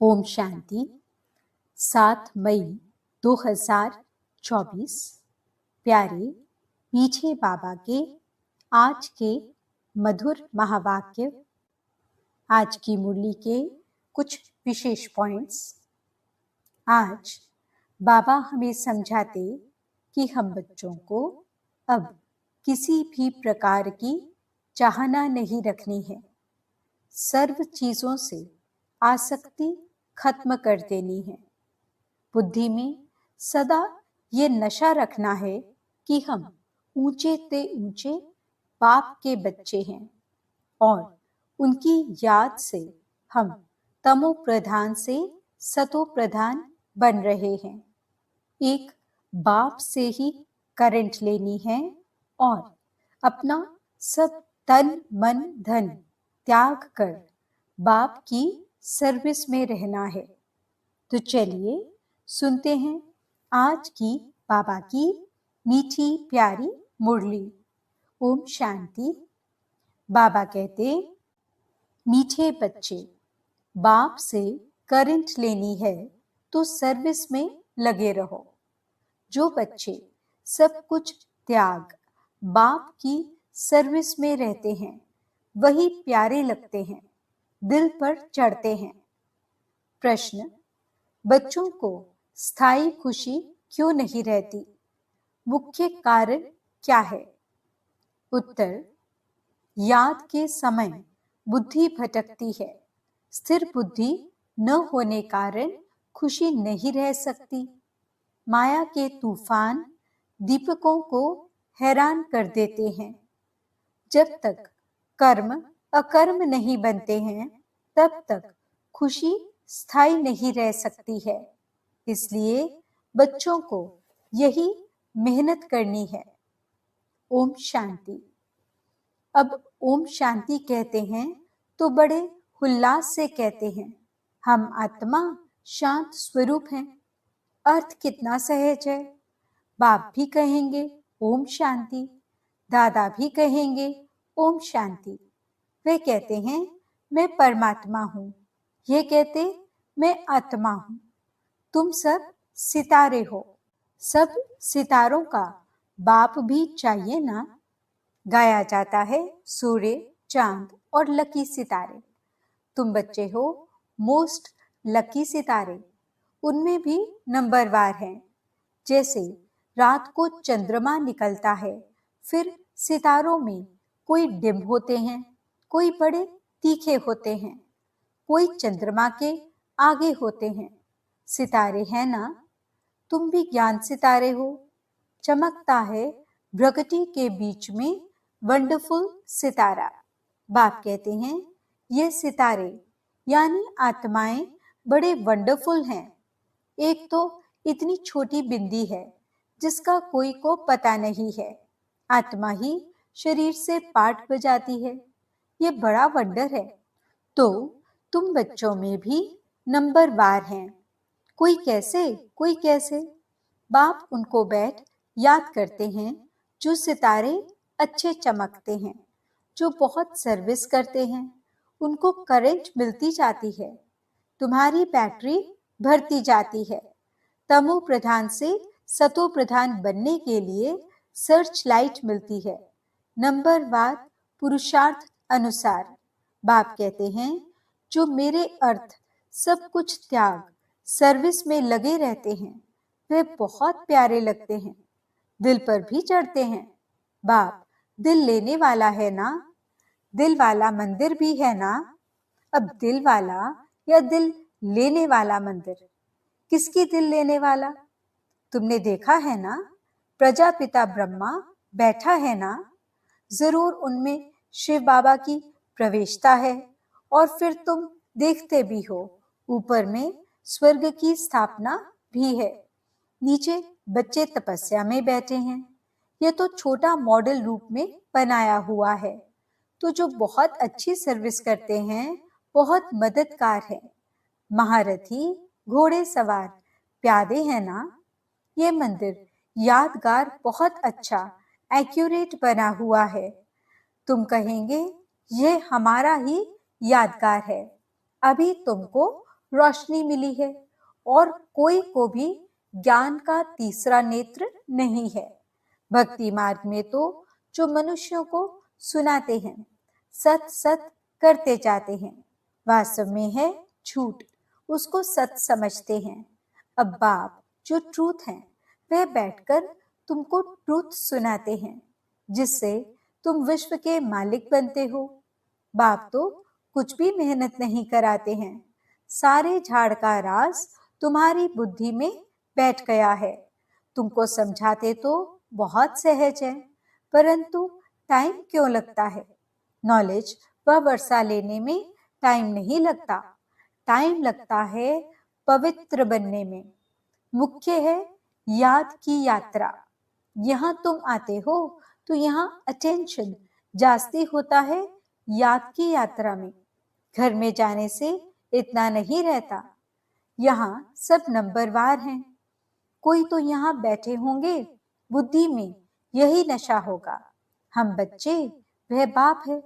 ओम शांति। 7 मई 2024। प्यारे मीठे बाबा के आज के मधुर महावाक्य। आज की मुरली के कुछ विशेष पॉइंट्स। आज बाबा हमें समझाते कि हम बच्चों को अब किसी भी प्रकार की चाहना नहीं रखनी है। सर्व चीजों से आसक्ति खत्म कर देनी है। बुद्धि में सदा ये नशा रखना है कि हम ऊंचे से ऊंचे बाप के बच्चे हैं और उनकी याद से हम तमो प्रधान से सतो प्रधान बन रहे हैं। एक बाप से ही करंट लेनी है और अपना सब तन मन धन त्याग कर बाप की सर्विस में रहना है। तो चलिए सुनते हैं आज की बाबा की मीठी प्यारी मुरली। ओम शांति। बाबा कहते, मीठे बच्चे, बाप से करंट लेनी है तो सर्विस में लगे रहो। जो बच्चे सब कुछ त्याग बाप की सर्विस में रहते हैं वही प्यारे लगते हैं, दिल पर चढ़ते हैं। प्रश्न, बच्चों को स्थायी खुशी क्यों नहीं रहती? मुख्य कारण क्या है? उत्तर, याद के समय बुद्धि भटकती है। स्थिर बुद्धि न होने कारण खुशी नहीं रह सकती। माया के तूफान दीपकों को हैरान कर देते हैं। जब तक कर्म अकर्म नहीं बनते हैं तब तक खुशी स्थायी नहीं रह सकती है। इसलिए बच्चों को यही मेहनत करनी है। ओम शांति। अब ओम शांति कहते हैं तो बड़े उल्लास से कहते हैं। हम आत्मा शांत स्वरूप हैं। अर्थ कितना सहज है। बाप भी कहेंगे ओम शांति, दादा भी कहेंगे ओम शांति। वे कहते हैं मैं परमात्मा हूँ, ये कहते मैं आत्मा हूँ। तुम सब सितारे हो। सब सितारों का बाप भी चाहिए ना। गाया जाता है सूर्य, चांद और लकी सितारे। तुम बच्चे हो मोस्ट लकी सितारे। उनमें भी नंबरवार हैं। जैसे रात को चंद्रमा निकलता है, फिर सितारों में कोई डिम होते हैं, कोई बड़े तीखे होते हैं, कोई चंद्रमा के आगे होते हैं। सितारे हैं ना। तुम भी ज्ञान सितारे हो। चमकता है प्रगति के बीच में वंडरफुल सितारा। बाप कहते हैं ये सितारे यानी आत्माएं बड़े वंडरफुल हैं। एक तो इतनी छोटी बिंदी है जिसका कोई को पता नहीं है। आत्मा ही शरीर से पाठ बजाती है। ये बड़ा वंडर है। तो तुम बच्चों में भी नंबरवार हैं। कोई कैसे, कोई कैसे। बाप उनको बैठ याद करते हैं जो सितारे अच्छे चमकते हैं, जो बहुत सर्विस करते हैं। उनको करंट मिलती जाती है। तुम्हारी बैटरी भरती जाती है। तमो प्रधान से सतो प्रधान बनने के लिए सर्च लाइट मिलती है, नंबरवार पुरुषार्थ अनुसार। बाप कहते हैं जो मेरे अर्थ सब कुछ त्याग सर्विस में लगे रहते हैं वे बहुत प्यारे लगते हैं, दिल पर भी चढ़ते हैं। बाप दिल लेने वाला है ना। दिल वाला मंदिर भी है ना। अब दिल वाला या दिल लेने वाला मंदिर, किसकी दिल लेने वाला? तुमने देखा है ना, प्रजापिता ब्रह्मा बैठा है ना। जरूर उनमें शिव बाबा की प्रवेशता है। और फिर तुम देखते भी हो ऊपर में स्वर्ग की स्थापना भी है। नीचे बच्चे तपस्या में बैठे हैं। यह तो छोटा मॉडल रूप में बनाया हुआ है। तो जो बहुत अच्छी सर्विस करते हैं बहुत मददगार है। महारथी, घोड़े सवार, प्यादे हैं ना। ये मंदिर यादगार बहुत अच्छा एक्यूरेट बना हुआ है। तुम कहेंगे ये हमारा ही यादगार है। अभी तुमको रोशनी मिली है और कोई को भी ज्ञान का तीसरा नेत्र नहीं है। भक्ति मार्ग में तो जो मनुष्यों को सुनाते हैं, सत सत करते जाते हैं, वास्तव में है झूठ, उसको सत समझते हैं। अब बाप जो ट्रूथ है वह बैठकर तुमको ट्रूथ सुनाते हैं, जिससे तुम विश्व के मालिक बनते हो। बाप तो कुछ भी मेहनत नहीं कराते हैं, सारे झाड़ का राज तुम्हारी बुद्धि में बैठ गया है। तुमको समझाते तो बहुत सहज है, परंतु टाइम क्यों लगता है? नॉलेज व वर्षा लेने में टाइम नहीं लगता, टाइम लगता है पवित्र बनने में। मुख्य है याद की यात्रा। यहाँ तुम आते हो तो यहाँ अटेंशन जास्ती होता है याद की यात्रा में। घर में जाने से इतना नहीं रहता। यहाँ सब नंबरवार हैं। कोई तो यहाँ बैठे होंगे, बुद्धि में यही नशा होगा। हम बच्चे, वह बाप है,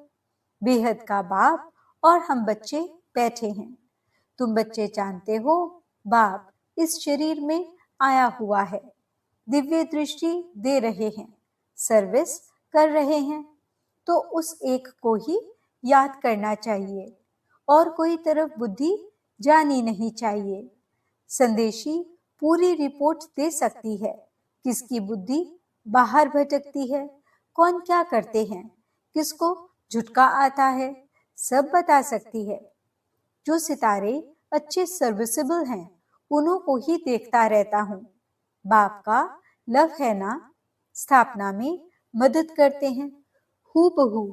बेहद का बाप, और हम बच्चे बैठे हैं। तुम बच्चे जानते हो बाप इस शरीर में आया हुआ है, दिव्य दृष्टि दे रहे हैं, सर्विस कर रहे हैं, तो उस एक को ही याद करना चाहिए और कोई तरफ बुद्धि जानी नहीं चाहिए। संदेशी पूरी रिपोर्ट दे सकती है, किसकी बुद्धि बाहर भटकती है, कौन क्या करते हैं, किसको झुटका आता है, सब बता सकती है। जो सितारे अच्छे सर्विसेबल हैं, उन्हों को ही देखता रहता हूँ। बाप का लव है ना, स्थापना में मदद करते हैं। हूबहू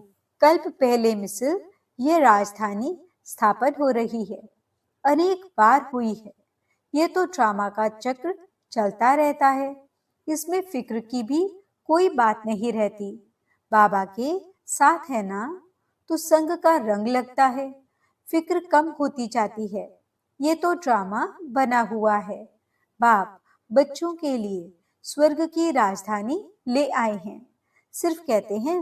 कल्प पहले मिसल ये राजधानी स्थापन हो रही है, अनेक बार हुई है। ये तो ड्रामा का चक्र चलता रहता है, इसमें फिक्र की भी कोई बात नहीं रहती। बाबा के साथ है ना तो संग का रंग लगता है, फिक्र कम होती जाती है। ये तो ड्रामा बना हुआ है। बाप बच्चों के लिए स्वर्ग की राजधानी ले आए हैं। सिर्फ कहते हैं,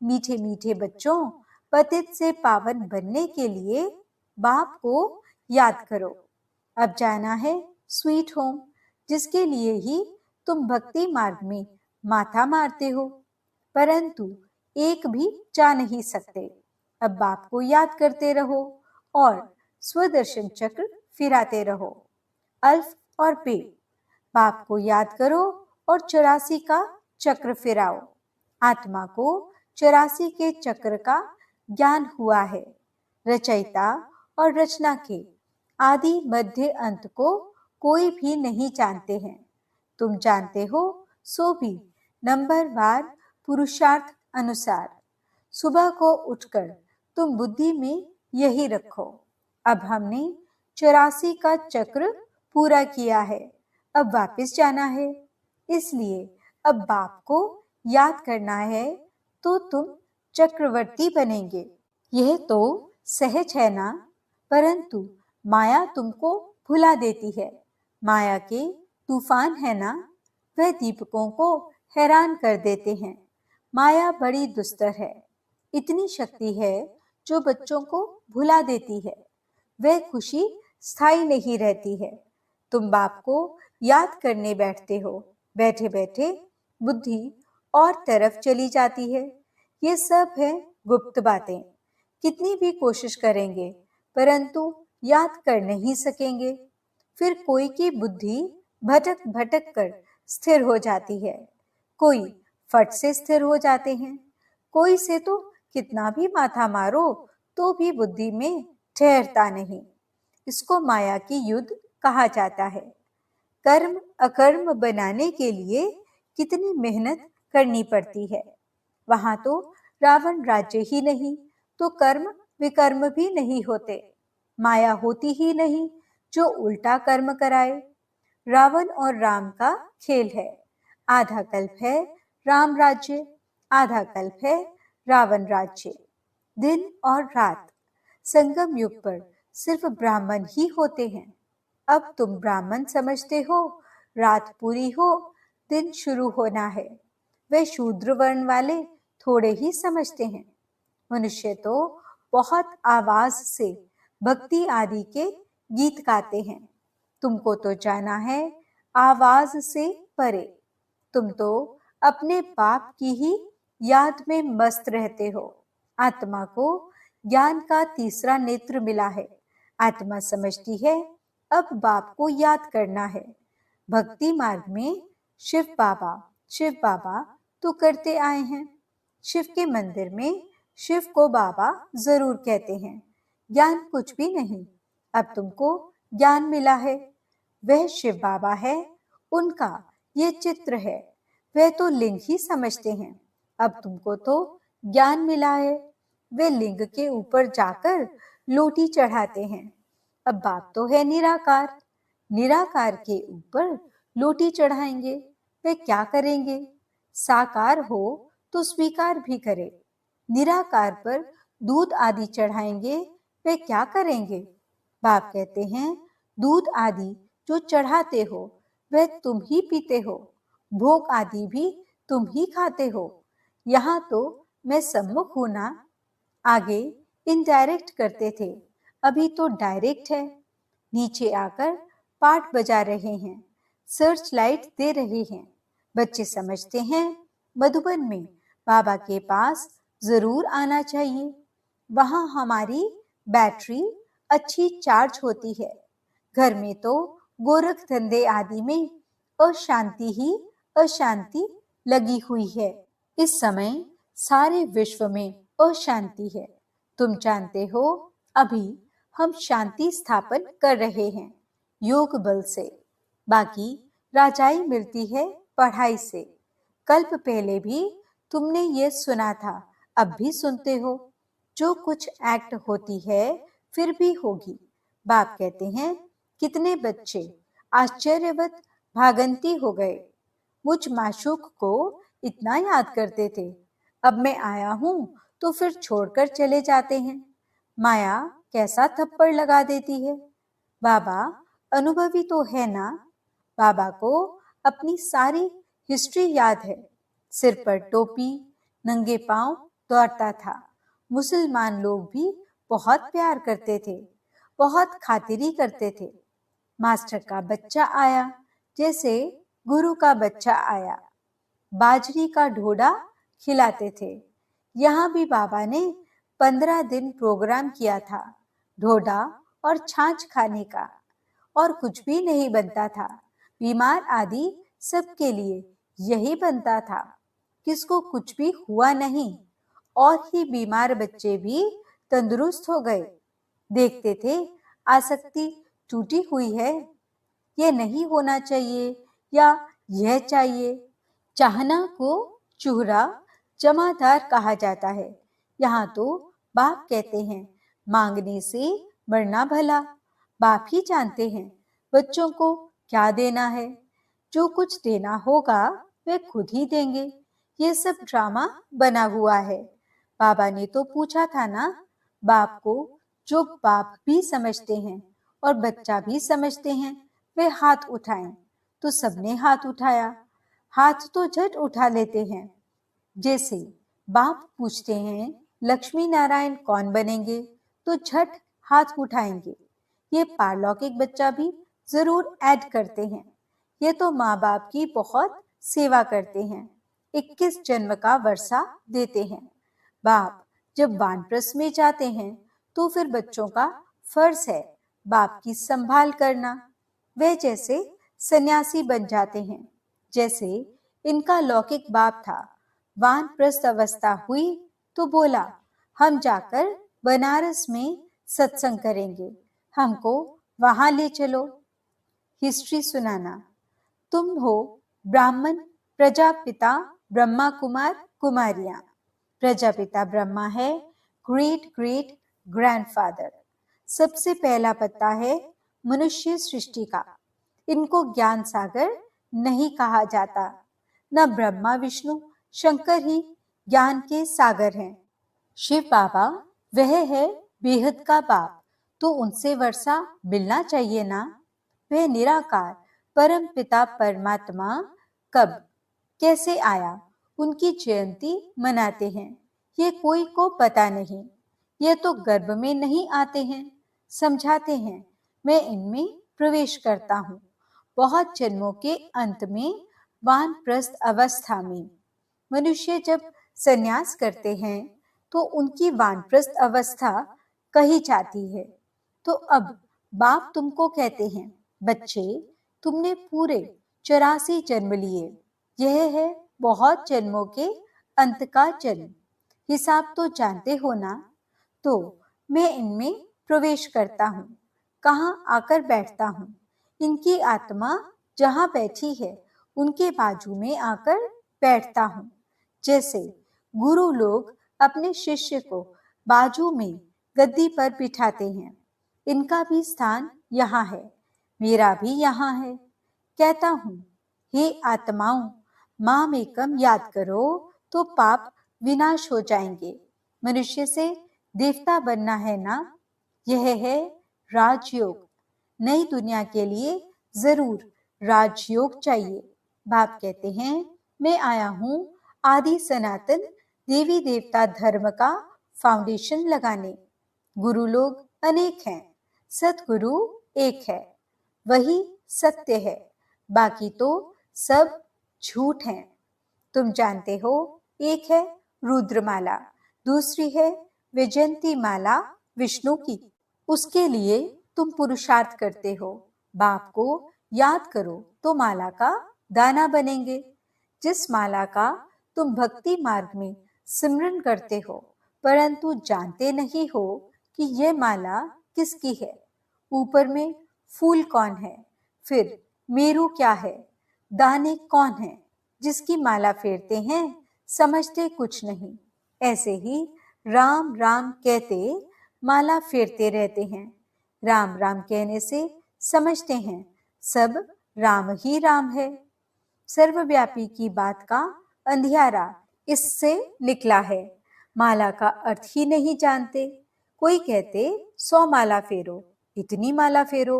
मीठे मीठे बच्चों, पतित से पावन बनने के लिए बाप को याद करो। अब जाना है स्वीट होम, जिसके लिए ही तुम भक्ति मार्ग में माथा मारते हो, परंतु एक भी जा नहीं सकते। अब बाप को याद करते रहो और स्वदर्शन चक्र फिराते रहो। अल्फ और पे, बाप को याद करो और 84 का चक्र फिराओ। आत्मा को 84 के चक्र का ज्ञान हुआ है। रचयिता और रचना के आदि मध्य अंत को कोई भी नहीं जानते हैं। तुम जानते हो सो भी नंबरवार पुरुषार्थ अनुसार। सुबह को उठकर तुम बुद्धि में यही रखो, अब हमने 84 का चक्र पूरा किया है, अब वापस जाना है। इसलिए अब बाप को याद करना है तो तुम चक्रवर्ती बनेंगे। यह तो सहज है ना, परंतु माया तुमको भुला देती है। माया के तूफान है ना, वह दीपकों को हैरान कर देते हैं। माया बड़ी दुस्तर है, इतनी शक्ति है जो बच्चों को भुला देती है। वह खुशी स्थायी नहीं रहती है। तुम बाप को याद करने बैठते हो, बैठे बैठे बुद्धि और तरफ चली जाती है। ये सब है गुप्त बातें। कितनी भी कोशिश करेंगे परंतु याद कर नहीं सकेंगे। फिर कोई की बुद्धि भटक भटक कर स्थिर हो जाती है, कोई फट से स्थिर हो जाते हैं, कोई से तो कितना भी माथा मारो तो भी बुद्धि में ठहरता नहीं। इसको माया की युद्ध कहा जाता है। कर्म अकर्म बनाने के लिए कितनी मेहनत करनी पड़ती है। वहां तो रावण राज्य ही नहीं तो कर्म विकर्म भी नहीं होते। माया होती ही नहीं जो उल्टा कर्म कराए। रावण और राम का खेल है। आधा कल्प है राम राज्य, आधा कल्प है रावण राज्य। दिन और रात, संगम युग पर सिर्फ ब्राह्मण ही होते हैं। अब तुम ब्राह्मण समझते हो, रात पूरी हो दिन शुरू होना है। वे शूद्र वर्ण वाले थोड़े ही समझते हैं। मनुष्य तो बहुत आवाज से भक्ति आदि के गीत गाते हैं। तुमको तो जाना है आवाज से परे, तुम तो अपने बाप की ही याद में मस्त रहते हो। आत्मा को ज्ञान का तीसरा नेत्र मिला है। आत्मा समझती है अब बाप को याद करना है। भक्ति मार्ग में शिव बाबा तो करते आए हैं। शिव के मंदिर में शिव को बाबा जरूर कहते हैं। ज्ञान कुछ भी नहीं, अब तुमको ज्ञान मिला है। वह शिव बाबा है, उनका ये चित्र है। वह तो लिंग ही समझते हैं। अब तुमको तो ज्ञान मिला है। वे लिंग के ऊपर जाकर लोटी चढ़ाते हैं। अब बाप तो है निराकार, निराकार के ऊपर लोटी चढ़ाएंगे। वे क्या करेंगे? साकार हो तो स्वीकार भी करे। निराकार पर दूध आदि चढ़ाएंगे। वे क्या करेंगे? बाप कहते हैं दूध आदि जो चढ़ाते हो वह तुम ही पीते हो, भोग आदि भी तुम ही खाते हो। यहाँ तो मैं सम्मुख हूं ना। आगे इनडायरेक्ट करते थे, अभी तो डायरेक्ट है। नीचे आकर पाठ बजा रहे हैं, सर्च लाइट दे रहे हैं। बच्चे समझते हैं मधुबन में बाबा के पास जरूर आना चाहिए। वहां हमारी बैटरी अच्छी चार्ज होती है। घर में तो गोरख धंधे आदि में अशांति ही अशांति लगी हुई है। इस समय सारे विश्व में अशांति है। तुम जानते हो अभी हम शांति स्थापन कर रहे हैं योग बल से। बाकी राजाई मिलती है पढ़ाई से। कल्प पहले भी तुमने ये सुना था, अब भी सुनते हो। जो कुछ एक्ट होती है फिर भी होगी। बाप कहते हैं कितने बच्चे आश्चर्यवत भागंती हो गए। मुझ माशूक को इतना याद करते थे, अब मैं आया हूं तो फिर छोड़कर चले जाते हैं। माया कैसा थप्पड़ लगा देती है। बाबा अनुभवी तो है ना। बाबा को अपनी सारी हिस्ट्री याद है। सिर पर टोपी, नंगे पांव दौड़ता था। मुसलमान लोग भी बहुत प्यार करते थे, बहुत खातिरी करते थे। मास्टर का बच्चा आया जैसे गुरु का बच्चा आया। बाजरी का ढोडा खिलाते थे। यहाँ भी बाबा ने 15 दिन प्रोग्राम किया था ढोडा और छाछ खाने का, और कुछ भी नहीं बनता था। बीमार आदि सबके लिए यही बनता था। किसको कुछ भी हुआ नहीं, और ही बीमार बच्चे भी तंदुरुस्त हो गए। देखते थे आसक्ति टूटी हुई है। ये नहीं होना चाहिए या यह चाहिए। चाहना को चूहरा जमादार कहा जाता है। यहाँ तो बाप कहते हैं मांगने से मरना भला। बाप ही जानते हैं बच्चों को क्या देना है। जो कुछ देना होगा वे खुद ही देंगे। ये सब ड्रामा बना हुआ है। बाबा ने तो पूछा था ना, बाप को जो बाप भी समझते हैं और बच्चा भी समझते हैं वे हाथ उठाएं। तो सबने हाथ उठाया। हाथ तो झट उठा लेते हैं। जैसे बाप पूछते हैं लक्ष्मी नारायण कौन बनेंगे तो झट हाथ उठाएंगे। ये पारलौकिक बच्चा भी जरूर ऐड करते हैं। ये तो माँ बाप की बहुत सेवा करते हैं। 21 जन्म का वर्षा देते हैं। बाप जब वानप्रस्थ में जाते हैं तो फिर बच्चों का फर्ज है बाप की संभाल करना। वे जैसे सन्यासी बन जाते हैं। जैसे इनका लौकिक बाप था। वानप्रस्थ अवस्था हुई तो बोला हम जाकर बनारस में सत्संग करेंगे, हमको वहां ले चलो। हिस्ट्री सुनाना। तुम हो ब्राह्मण प्रजापिता ब्रह्मा कुमार कुमारियां। प्रजापिता ब्रह्मा है, ग्रेट ग्रेट ग्रैंडफादर। सबसे पहला पत्ता है मनुष्य सृष्टि का। इनको ज्ञान सागर नहीं कहा जाता। न ब्रह्मा विष्णु शंकर ही ज्ञान के सागर हैं। शिव बाबा वह है बेहद का बाप, तो उनसे वर्षा मिलना चाहिए ना। वह निराकार परम पिता परमात्मा कब कैसे आया, उनकी जयंती मनाते हैं। ये कोई को पता नहीं। ये तो गर्भ में नहीं आते हैं। समझाते हैं मैं इनमें प्रवेश करता हूँ। बहुत जन्मों के अंत में वानप्रस्थ अवस्था में मनुष्य जब संन्यास करते हैं तो उनकी वानप्रस्थ अवस्था कही जाती है। तो अब बाप तुमको कहते हैं, बच्चे तुमने पूरे 84 जन्म लिए, यह है बहुत जन्मों के अंत का जन्म। हिसाब तो जानते हो ना। तो मैं इनमें प्रवेश करता हूँ, कहाँ आकर बैठता हूँ। इनकी आत्मा जहाँ बैठी है उनके बाजू में आकर बैठता हूँ। जैसे गुरु लोग अपने शिष्य को बाजू में गद्दी पर बिठाते हैं, इनका भी स्थान यहाँ है, मेरा भी यहाँ है। कहता हूँ, हे आत्माओं, माम एकम याद करो तो पाप विनाश हो जाएंगे। मनुष्य से देवता बनना है ना, यह है राजयोग। नई दुनिया के लिए जरूर राजयोग चाहिए। बाप कहते हैं, मैं आया हूँ आदि सनातन देवी देवता धर्म का फाउंडेशन लगाने। गुरु लोग अनेक हैं, सतगुरु एक है, वही सत्य है, बाकी तो सब झूठ है। तुम जानते हो, एक है रुद्रमाला, दूसरी है वैजयंती माला विष्णु की। उसके लिए तुम पुरुषार्थ करते हो। बाप को याद करो तो माला का दाना बनेंगे। जिस माला का तुम भक्ति मार्ग में सिमरन करते हो, परंतु जानते नहीं हो कि यह माला किसकी है। ऊपर में फूल कौन है, फिर मेरू क्या है, दाने कौन है, जिसकी माला फेरते हैं समझते कुछ नहीं। ऐसे ही राम राम कहते माला फेरते रहते हैं। राम राम कहने से समझते हैं सब राम ही राम है। सर्वव्यापी की बात का अंधियारा इससे निकला है। माला का अर्थ ही नहीं जानते। कोई कहते 100 माला फेरो, इतनी माला फेरो।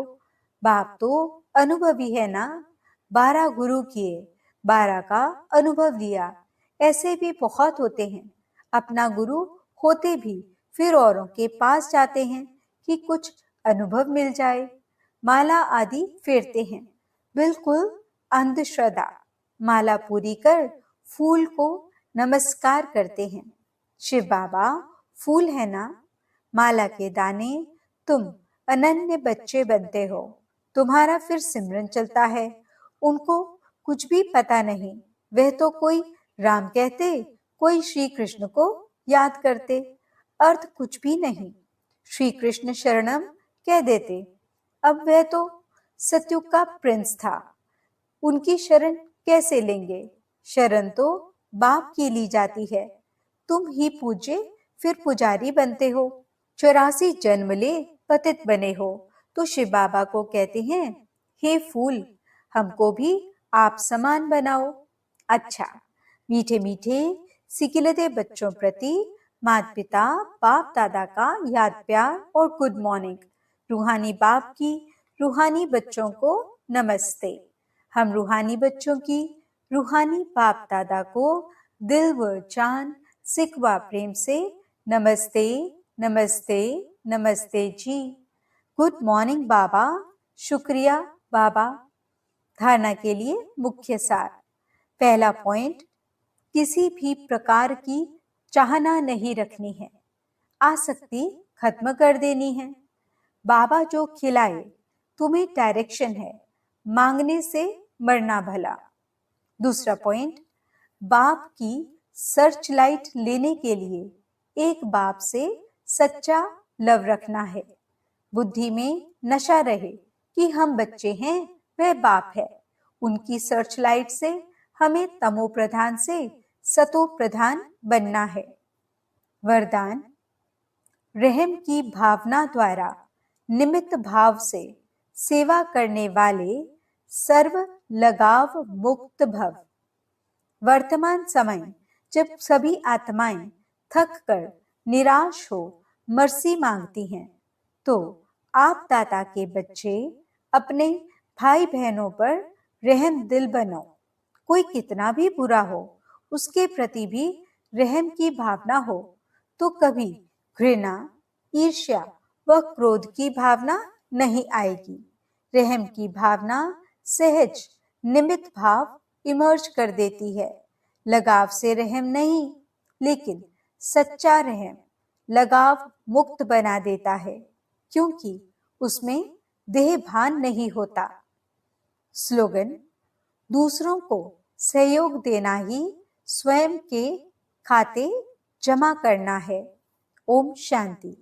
बाप तो अनुभवी है ना, 12 गुरु किए, 12 का अनुभव लिया। ऐसे भी बहुत होते हैं, अपना गुरु होते भी फिर औरों के पास जाते हैं कि कुछ अनुभव मिल जाए। माला आदि फेरते हैं, बिल्कुल अंधश्रद्धा। माला पूरी कर फूल को नमस्कार करते हैं। शिव बाबा फूल है ना, माला के दाने तुम अनन्य बच्चे बनते हो। तुम्हारा फिर सिमरन चलता है। उनको कुछ भी पता नहीं, वह तो कोई राम कहते, कोई श्री कृष्ण को याद करते, अर्थ कुछ भी नहीं। श्री कृष्ण शरणम कह देते। अब वह तो सतयुग का प्रिंस था, उनकी शरण कैसे लेंगे। शरण तो बाप की ली जाती है। तुम ही पूज्य फिर पुजारी बनते हो। 84 जन्म ले पतित बने हो तो शिव बाबा को कहते हैं, हे फूल, हमको भी आप समान बनाओ। अच्छा, मीठे मीठे सिकिलते बच्चों प्रति माता पिता बाप दादा का याद प्यार और गुड मॉर्निंग। रूहानी बाप की रूहानी बच्चों को नमस्ते। हम रूहानी बच्चों की रूहानी बाप दादा को दिल व जान सिकवा प्रेम से नमस्ते नमस्ते नमस्ते जी। गुड मॉर्निंग बाबा। शुक्रिया बाबा। धारणा के लिए मुख्य सार। पहला पॉइंट, किसी भी प्रकार की चाहना नहीं रखनी है, आसक्ति खत्म कर देनी है। बाबा जो खिलाए तुम्हें डायरेक्शन है, मांगने से मरना भला। दूसरा पॉइंट, बाप की सर्च लाइट लेने के लिए एक बाप से सच्चा लव रखना है। बुद्धि में नशा रहे कि हम बच्चे हैं, वह बाप है। उनकी सर्च लाइट से हमें तमो प्रधान से सतो प्रधान बनना है। वरदान, रहम की भावना द्वारा निमित्त भाव से सेवा करने वाले सर्व लगाव मुक्त भव। वर्तमान समय जब सभी आत्माएं थक कर निराश हो मर्सी मांगती हैं, तो आप दाता के बच्चे अपने भाई बहनों पर रहम दिल बनो। कोई कितना भी बुरा हो, उसके प्रति भी रहम की भावना हो, तो कभी घृणा, ईर्ष्या व क्रोध की भावना नहीं आएगी। रहम की भावना सहज निमित्त भाव इमर्ज कर देती है। लगाव से रहम नहीं, लेकिन सच्चा रहम लगाव मुक्त बना देता है, क्योंकि उसमें देह भान नहीं होता। स्लोगन: दूसरों को सहयोग देना ही स्वयं के खाते जमा करना है। ओम शांति।